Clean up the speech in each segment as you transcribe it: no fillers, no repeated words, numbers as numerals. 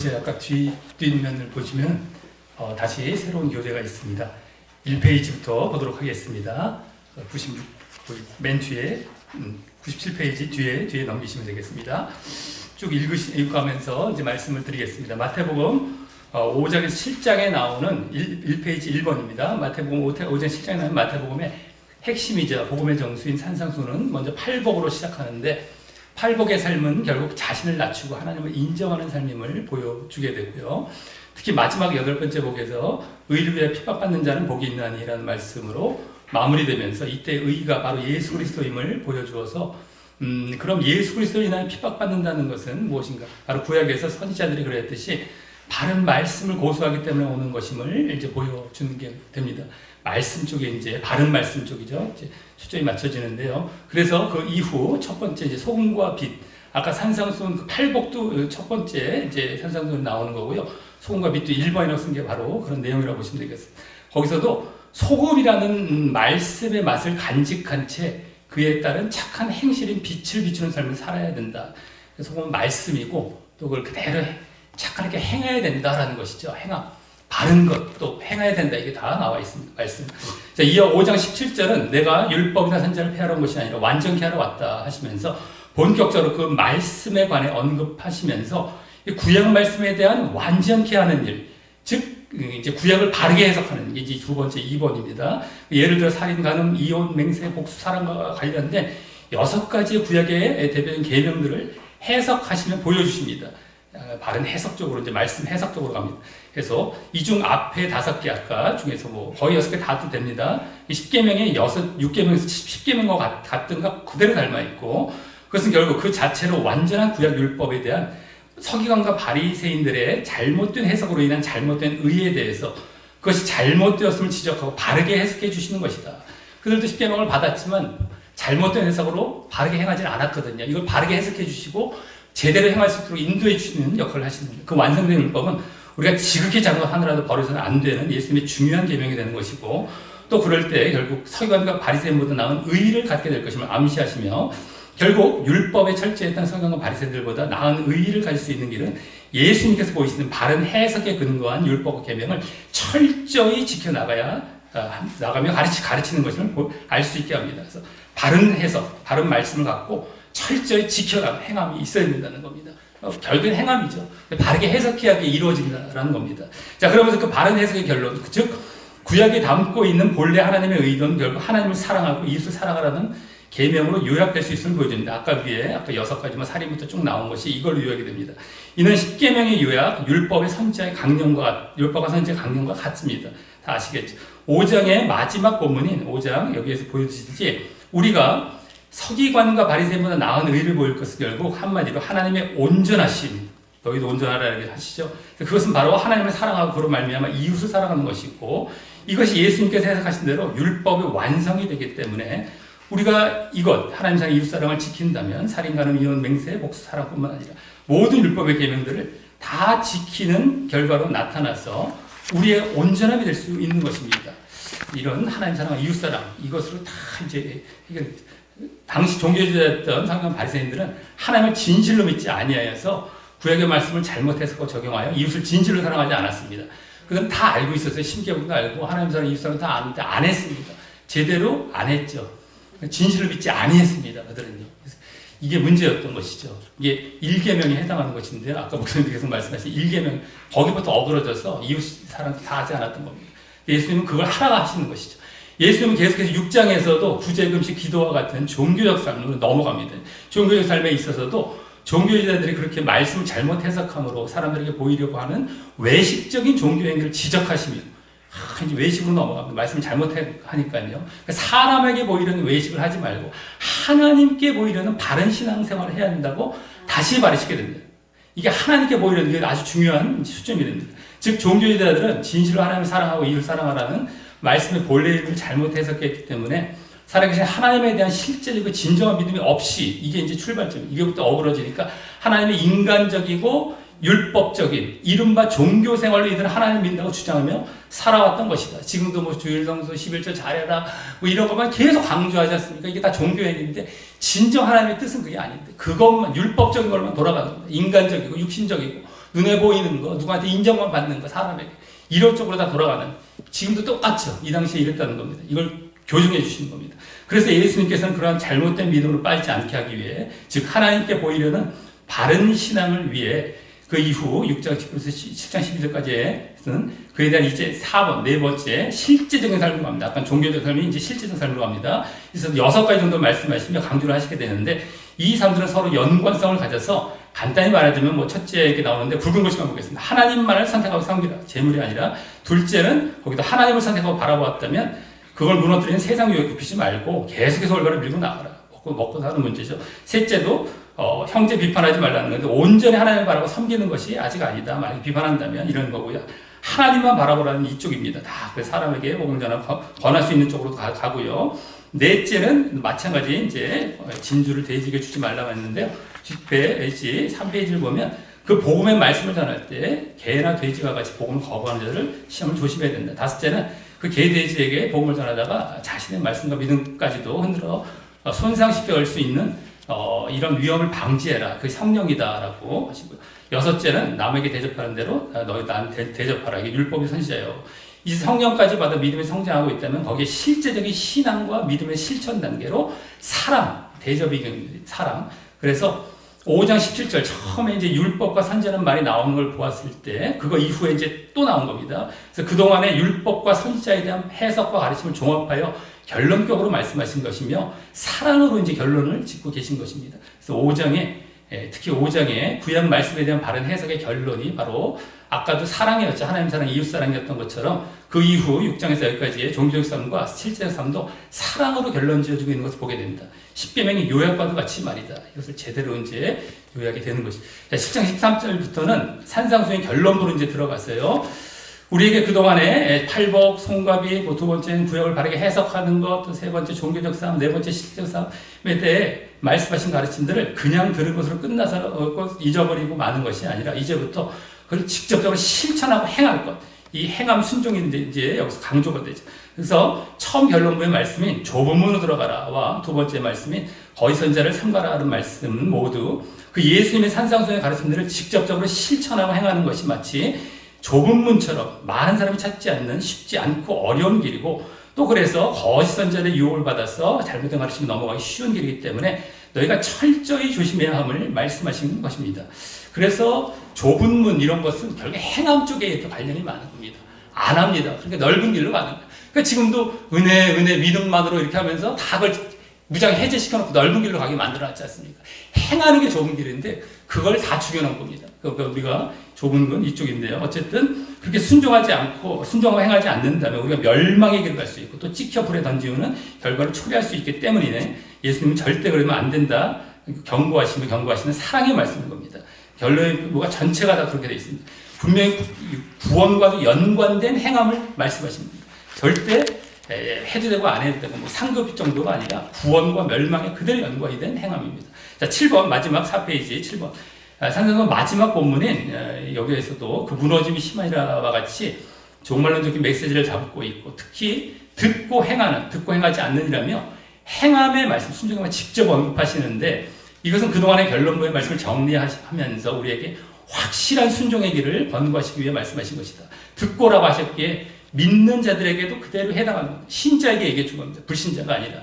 이제 아까 뒷면을 보시면 다시 새로운 교재가 있습니다. 1페이지부터 보도록 하겠습니다. 96, 맨 뒤에 97페이지 뒤에 넘기시면 되겠습니다. 쭉 읽으면서 이제 말씀을 드리겠습니다. 마태복음 5장에서 7장에 나오는 1페이지 1번입니다. 마태복음 5장 7장에 나오는 마태복음의 핵심이자 복음의 정수인 산상수는 먼저 팔복으로 시작하는데, 팔복의 삶은 결국 자신을 낮추고 하나님을 인정하는 삶임을 보여주게 되고요. 특히 마지막 8번째 복에서 의를 위해 핍박받는 자는 복이 있나니라는 말씀으로 마무리되면서 이때 의가 바로 예수 그리스도임을 보여주어서 그럼 예수 그리스도로 인하여 핍박받는다는 것은 무엇인가? 바로 구약에서 선지자들이 그랬듯이 바른 말씀을 고수하기 때문에 오는 것임을 이제 보여주는 게 됩니다. 말씀 쪽에 이제 바른 말씀 쪽이죠. 이제 초점이 맞춰지는데요. 그래서 그 이후 첫 번째 이제 소금과 빛. 아까 산상수훈 그 팔복도 첫 번째 이제 산상수훈 나오는 거고요. 소금과 빛도 1번이라고 쓴 게 바로 그런 내용이라고 보시면 되겠습니다. 거기서도 소금이라는 말씀의 맛을 간직한 채 그에 따른 착한 행실인 빛을 비추는 삶을 살아야 된다. 소금은 말씀이고 또 그걸 그대로 착하게 행해야 된다라는 것이죠. 바른 것도 행해야 된다. 이게 다 나와 있습니다. 말씀. 자, 이어 5장 17절은 내가 율법이나 선지자를 폐하러 온 것이 아니라 완전케 하러 왔다 하시면서 본격적으로 그 말씀에 관해 언급하시면서 구약 말씀에 대한 완전케 하는 일, 즉 이제 구약을 바르게 해석하는 게 이제 두 번째 2번입니다. 예를 들어 살인, 간음, 이혼, 맹세, 복수, 사랑과 관련된 6가지의 구약의 대표적인 계명들을 해석하시면 보여주십니다. 바른 해석적으로 이제 말씀 해석적으로 갑니다. 그래서 이 중 앞에 5개 아까 중에서 뭐 거의 6개 다도 됩니다. 10계명의 6계명에서 10계명과 같든가 그대로 닮아 있고, 그것은 결국 그 자체로 완전한 구약 율법에 대한 서기관과 바리새인들의 잘못된 해석으로 인한 잘못된 의에 대해서 그것이 잘못되었음을 지적하고 바르게 해석해 주시는 것이다. 그들도 10계명을 받았지만 잘못된 해석으로 바르게 행하지 않았거든요. 이걸 바르게 해석해 주시고 제대로 행할 수 있도록 인도해 주시는 역할을 하시는 겁니다. 그 완성된 율법은 우리가 지극히 작은 것 하나라도 버려서는 안 되는 예수님의 중요한 계명이 되는 것이고, 또 그럴 때 결국 서기관과 바리새인보다 나은 의의를 갖게 될 것임을 암시하시며, 결국 율법에 철저했던 서기관과 바리새인들보다 나은 의의를 가질 수 있는 길은 예수님께서 보이시는 바른 해석에 근거한 율법과 계명을 철저히 지켜나가며 가르치는 것을 알 수 있게 합니다. 그래서 바른 해석, 바른 말씀을 갖고 철저히 지켜나가 행함이 있어야 된다는 겁니다. 결국은 행함이죠. 바르게 해석해야 이루어진다는 겁니다. 자, 그러면서 그 바른 해석의 결론, 즉 구약에 담고 있는 본래 하나님의 의도는 결국 하나님을 사랑하고 이웃을 사랑하라는 계명으로 요약될 수 있음을 보여줍니다. 아까 6가지만 살인부터 쭉 나온 것이 이걸로 요약이 됩니다. 이는 10계명의 요약, 율법과 선지자의 강령과 같습니다. 다 아시겠죠? 5장의 마지막 본문인 5장 여기에서 보여주시듯이 우리가 서기관과 바리새인보다 나은 의를 보일 것은 결국 한마디로 하나님의 온전하심, 너희도 온전하라 하시죠. 그것은 바로 하나님을 사랑하고 그로 말미암아 이웃을 사랑하는 것이고, 이것이 예수님께서 해석하신 대로 율법의 완성이 되기 때문에 우리가 이것 하나님 사랑 이웃 사랑을 지킨다면 살인, 간음, 이혼, 맹세, 복수, 사랑뿐만 아니라 모든 율법의 계명들을 다 지키는 결과로 나타나서 우리의 온전함이 될 수 있는 것입니다. 이런 하나님 사랑과 이웃 사랑, 이것으로 다 이제 당시 종교주의자였던 서기관 바리새인들은 하나님을 진실로 믿지 아니하여서 구약의 말씀을 잘못해서 적용하여 이웃을 진실로 사랑하지 않았습니다. 그건 다 알고 있었어요. 신개국도 알고 하나님 사랑, 이웃 사랑 다 아는데 안 했습니다. 제대로 안 했죠. 진실로 믿지 아니했습니다. 그들은요. 이게 문제였던 것이죠. 이게 1계명에 해당하는 것인데요. 아까 목사님께서 말씀하신 1계명, 거기부터 어그러져서 이웃 사랑 다 하지 않았던 겁니다. 예수님은 그걸 하라고 하시는 것이죠. 예수님은 계속해서 6장에서도 구제금식, 기도와 같은 종교적 삶으로 넘어갑니다. 종교적 삶에 있어서도 종교주의자들이 그렇게 말씀을 잘못 해석함으로 사람들에게 보이려고 하는 외식적인 종교 행위를 지적하시며 이제 외식으로 넘어갑니다. 말씀을 잘못하니까요. 사람에게 보이려는 외식을 하지 말고 하나님께 보이려는 바른 신앙생활을 해야 한다고 다시 가르치게 됩니다. 이게 하나님께 보이려는 게 아주 중요한 수점이 됩니다. 즉 종교주의자들은 진실로 하나님을 사랑하고 이웃을 사랑하라는 말씀의 본래 의미를 잘못 해석했기 때문에 살아계신 하나님에 대한 실제적이고 진정한 믿음이 없이, 이게 이제 출발점, 이게부터 어그러지니까 하나님의 인간적이고 율법적인 이른바 종교 생활로 이들은 하나님을 믿는다고 주장하며 살아왔던 것이다. 지금도 뭐 주일 성수 11절 잘해라 뭐 이런 것만 계속 강조하지 않습니까? 이게 다 종교 행위인데 진정 하나님의 뜻은 그게 아닌데 그것만 율법적인 것만 돌아가는 겁니다. 인간적이고 육신적이고 눈에 보이는 거, 누구한테 인정만 받는 거, 사람에게 이런 쪽으로 다 돌아가는, 지금도 똑같죠. 이 당시에 이랬다는 겁니다. 이걸 교정해 주시는 겁니다. 그래서 예수님께서는 그러한 잘못된 믿음으로 빠지지 않게 하기 위해, 즉 하나님께 보이려는 바른 신앙을 위해 그 이후 6장 10절에서 7장 12절까지는 그에 대한 이제 4번, 네 번째 실제적인 삶으로 갑니다. 약간 종교적 삶이 이제 실제적 삶으로 갑니다. 그래서 6가지 정도 말씀하시며 강조를 하시게 되는데, 이 삶들은 서로 연관성을 가져서 간단히 말하자면 뭐 첫째에게 나오는데 굵은 글씨만 보겠습니다. 하나님만을 선택하고 섬기라. 재물이 아니라. 둘째는 거기도 하나님을 선택하고 바라보았다면 그걸 무너뜨리는 세상 유혹에 굽히지 말고 계속해서 올바를 밀고 나가라. 먹고 사는 문제죠. 셋째도 형제 비판하지 말라는 건데 온전히 하나님을 바라고 섬기는 것이 아직 아니다. 만약 비판한다면 이런 거고요. 하나님만 바라보라는 이쪽입니다. 다 그 사람에게 복음을 권할 수 있는 쪽으로 가고요. 넷째는 마찬가지 이제 진주를 돼지에게 주지 말라고 했는데요. 뒷페이지 3페이지를 보면 그 복음의 말씀을 전할 때 개나 돼지와 같이 복음을 거부하는 자들을 시험을 조심해야 된다. 다섯째는 그 개, 돼지에게 복음을 전하다가 자신의 말씀과 믿음까지도 흔들어 손상시켜 올 수 있는 이런 위험을 방지해라. 그게 성령이다라고 하시고요. 여섯째는 남에게 대접하는 대로 너희 나한테 대접하라. 이게 율법의 선지자예요. 이 성령까지 받아 믿음에 성장하고 있다면 거기에 실제적인 신앙과 믿음의 실천 단계로 사랑, 대접이 사랑. 그래서 5장 17절 처음에 이제 율법과 선지자는 말이 나오는 걸 보았을 때 그거 이후에 이제 또 나온 겁니다. 그래서 그동안의 율법과 선지자에 대한 해석과 가르침을 종합하여 결론적으로 말씀하신 것이며 사랑으로 이제 결론을 짓고 계신 것입니다. 그래서 5장에 특히 5장에 구약 말씀에 대한 바른 해석의 결론이 바로 아까도 사랑이었죠. 하나님 사랑, 이웃 사랑이었던 것처럼 그 이후 6장에서 여기까지의 종교적 삶과 실제적 삶도 사랑으로 결론 지어주고 있는 것을 보게 됩니다. 십계명이 요약과도 같이 말이다. 이것을 제대로 이제 요약이 되는 것이죠. 7장 13절부터는 산상수의 결론부로 이제 들어갔어요. 우리에게 그동안에 팔복, 송가비, 두 번째는 구약을 바르게 해석하는 것, 또 세 번째 종교적 삶, 네 번째 실제적 삶에 대해 말씀하신 가르침들을 그냥 들은 것으로 끝나서 잊어버리고 마는 것이 아니라 이제부터 그걸 직접적으로 실천하고 행할 것. 이 행함 순종인데 이제 여기서 강조가 되죠. 그래서 처음 결론부의 말씀인 좁은 문으로 들어가라와 두 번째 말씀인 거짓 선지자를 삼가라 하는 말씀은 모두 그 예수님의 산상수훈의 가르침들을 직접적으로 실천하고 행하는 것이 마치 좁은 문처럼 많은 사람이 찾지 않는 쉽지 않고 어려운 길이고 또 그래서 거짓 선지자의 유혹을 받아서 잘못된 가르침이 넘어가기 쉬운 길이기 때문에 너희가 철저히 조심해야 함을 말씀하신 것입니다. 그래서 좁은 문 이런 것은 결국 행함 쪽에 관련이 많은 겁니다. 안 합니다. 그러니까 넓은 길로 가는 거예요. 그러니까 지금도 은혜, 믿음만으로 이렇게 하면서 다 그걸 무장 해제시켜놓고 넓은 길로 가게 만들어놨지 않습니까? 행하는 게 좁은 길인데 그걸 다 죽여놓은 겁니다. 그러니까 우리가 좁은 건 이쪽인데요. 어쨌든 그렇게 순종하지 않고 순종하고 행하지 않는다면 우리가 멸망의 길을 갈 수 있고 또 찍혀 불에 던지우는 결과를 초래할 수 있기 때문이네. 예수님은 절대 그러면 안 된다. 경고하시는 사랑의 말씀인 겁니다. 결론의 뭐가 전체가 다 그렇게 되어 있습니다. 분명히 구원과도 연관된 행함을 말씀하십니다. 절대 해도 되고 안 해도 되고 뭐 상급 정도가 아니라 구원과 멸망에 그대로 연관이 된 행함입니다. 자, 7번 마지막 4페이지 7번 산상수훈 마지막 본문인 여기에서도 그 무너짐이 심하니라와 같이 종말론적인 메시지를 잡고 있고 특히 듣고 행하지 않느니라며 행함의 말씀 순종함을 직접 언급하시는데 이것은 그동안의 결론부의 말씀을 정리하면서 우리에게 확실한 순종의 길을 권고하시기 위해 말씀하신 것이다. 듣고라고 하셨기에 믿는 자들에게도 그대로 해당하는 겁니다. 신자에게 얘기해 준 겁니다. 불신자가 아니라.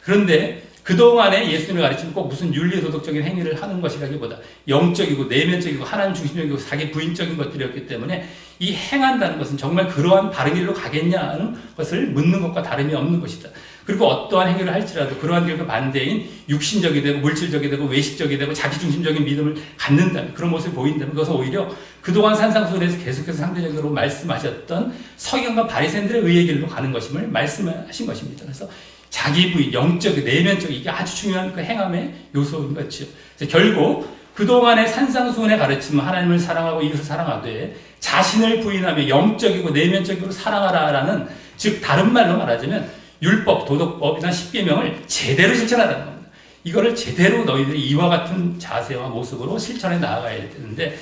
그런데 그동안에 예수님의 가르침은 꼭 무슨 윤리도덕적인 행위를 하는 것이라기보다 영적이고 내면적이고 하나님 중심적이고 자기 부인적인 것들이었기 때문에 이 행한다는 것은 정말 그러한 바른 길로 가겠냐는 것을 묻는 것과 다름이 없는 것이다. 그리고 어떠한 행위를 할지라도 그러한 길과 반대인 육신적이 되고 물질적이 되고 외식적이 되고 자기중심적인 믿음을 갖는다면 그런 모습을 보인다면 그것은 오히려 그동안 산상수훈에서 계속해서 상대적으로 말씀하셨던 서기관과 바리새인들의 의의 길로 가는 것임을 말씀하신 것입니다. 그래서 자기 부인, 영적, 내면적 이게 아주 중요한 그 행함의 요소인 거죠. 결국 그동안의 산상수훈의 가르침은 하나님을 사랑하고 이웃을 사랑하되 자신을 부인하며 영적이고 내면적으로 사랑하라라는 즉 다른 말로 말하자면 율법, 도덕법이나 십계명을 제대로 실천하라는 겁니다. 이거를 제대로 너희들이 이와 같은 자세와 모습으로 실천해 나아가야 되는데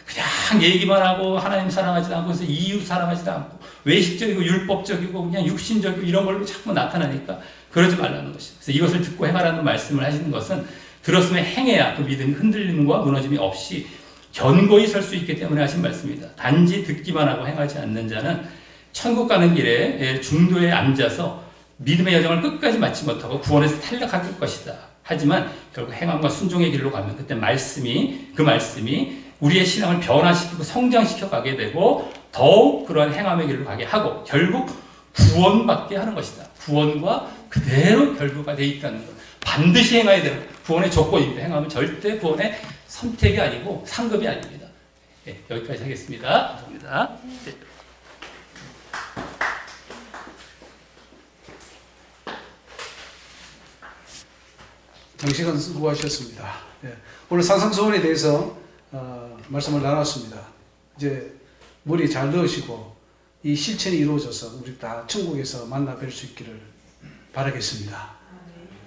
그냥 얘기만 하고 하나님 사랑하지도 않고 그래서 이웃 사랑하지도 않고 외식적이고 율법적이고 그냥 육신적이고 이런 걸로 자꾸 나타나니까 그러지 말라는 것이죠. 그래서 이것을 듣고 행하라는 말씀을 하시는 것은 들었으면 행해야 그 믿음이 흔들림과 무너짐이 없이 견고히 설 수 있기 때문에 하신 말씀입니다. 단지 듣기만 하고 행하지 않는 자는 천국 가는 길에 중도에 앉아서 믿음의 여정을 끝까지 마치 못하고 구원에서 탈락할 것이다. 하지만 결국 행함과 순종의 길로 가면 그때 그 말씀이 우리의 신앙을 변화시키고 성장시켜 가게 되고 더욱 그러한 행함의 길로 가게 하고 결국 구원받게 하는 것이다. 구원과 그대로 결부가 되어 있다는 것. 반드시 행해야 되는 구원의 조건입니다. 행함은 절대 구원의 선택이 아니고 상급이 아닙니다. 네, 여기까지 하겠습니다. 감사합니다. 네. 장시간 수고하셨습니다. 네. 오늘 산상수훈에 대해서 말씀을 나눴습니다. 이제 머리 잘 넣으시고 이 실천이 이루어져서 우리 다 천국에서 만나 뵐 수 있기를 바라겠습니다.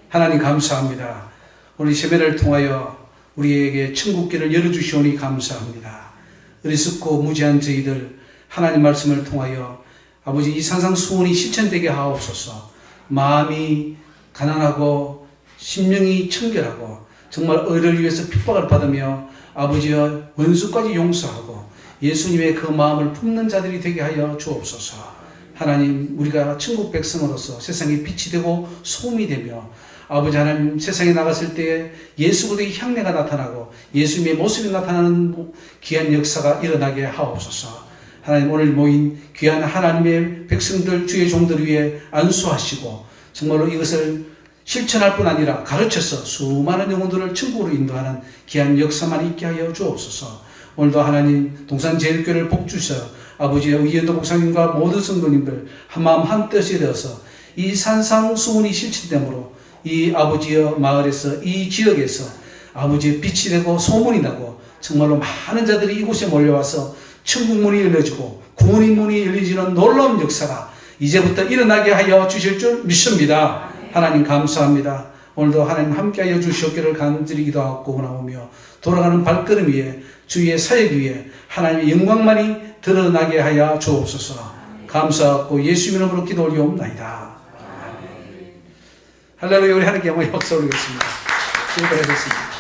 하나님 감사합니다. 오늘 세배를 통하여 우리에게 천국길을 열어주시오니 감사합니다. 어리석고 무지한 저희들 하나님 말씀을 통하여 아버지 이 산상수훈이 실천되게 하옵소서. 마음이 가난하고 심령이 청결하고 정말 의를 위해서 핍박을 받으며 아버지여 원수까지 용서하고 예수님의 그 마음을 품는 자들이 되게 하여 주옵소서. 하나님 우리가 천국 백성으로서 세상에 빛이 되고 소음이 되며 아버지 하나님 세상에 나갔을 때 예수 그리스도의 향내가 나타나고 예수님의 모습이 나타나는 귀한 역사가 일어나게 하옵소서. 하나님 오늘 모인 귀한 하나님의 백성들 주의 종들 위해 안수하시고 정말로 이것을 실천할 뿐 아니라 가르쳐서 수많은 영혼들을 천국으로 인도하는 귀한 역사만 있게 하여 주옵소서. 오늘도 하나님 동산제일교회를 복주셔 아버지의 이현도 목사님과 모든 성도님들 한마음 한뜻이 되어서 이 산상수훈이 실천됨으로 이 아버지의 마을에서 이 지역에서 아버지의 빛이 되고 소문이 나고 정말로 많은 자들이 이곳에 몰려와서 천국문이 열려지고 구원의 문이 열리지는 놀라운 역사가 이제부터 일어나게 하여 주실 줄 믿습니다. 하나님 감사합니다. 오늘도 하나님 함께하여 주시옵기를 간절히 기도하고 원하오며 돌아가는 발걸음 위에 주의 사역 위에 하나님의 영광만이 드러나게 하여 주옵소서. 감사하고 예수 이름으로 기도 올리옵나이다. 할렐루야. 우리 하나님께 영광의 박수 올리겠습니다. 수고하셨습니다.